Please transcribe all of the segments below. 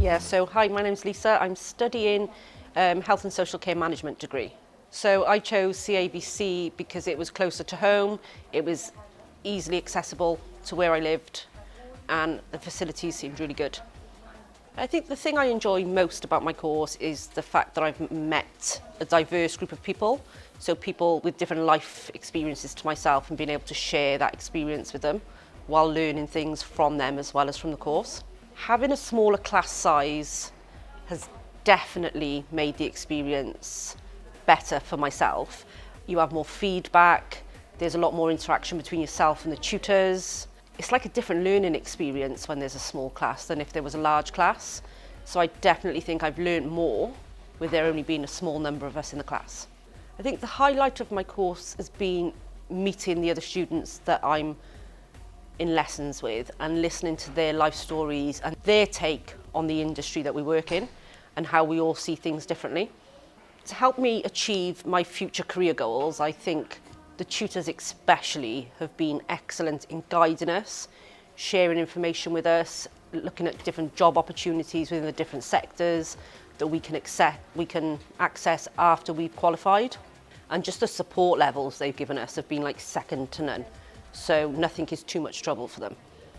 Yeah, so hi, my name's Lisa. I'm studying Health and Social Care Management degree. So I chose CAVC because it was closer to home, it was easily accessible to where I lived, and the facilities seemed really good. I think the thing I enjoy most about my course is the fact that I've met a diverse group of people, so people with different life experiences to myself, and being able to share that experience with them while learning things from them as well as from the course. Having a smaller class size has definitely made the experience better for myself. You have more feedback, there's a lot more interaction between yourself and the tutors. It's like a different learning experience when there's a small class than if there was a large class. So I definitely think I've learned more with there only being a small number of us in the class. I think the highlight of my course has been meeting the other students that I'm in lessons with and listening to their life stories and their take on the industry that we work in and how we all see things differently. To help me achieve my future career goals, I think the tutors especially have been excellent in guiding us, sharing information with us, looking at different job opportunities within the different sectors that we can access after we've qualified. And just the support levels they've given us have been like second to none. So nothing is too much trouble for them.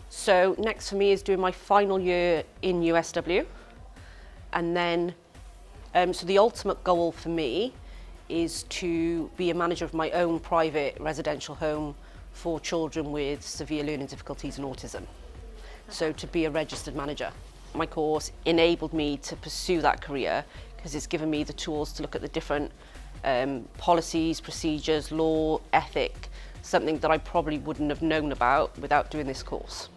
So next for me is doing my final year in USW. And then, so the ultimate goal for me is to be a manager of my own private residential home for children with severe learning difficulties and autism. So to be a registered manager. My course enabled me to pursue that career because it's given me the tools to look at the different policies, procedures, law, ethic, something that I probably wouldn't have known about without doing this course.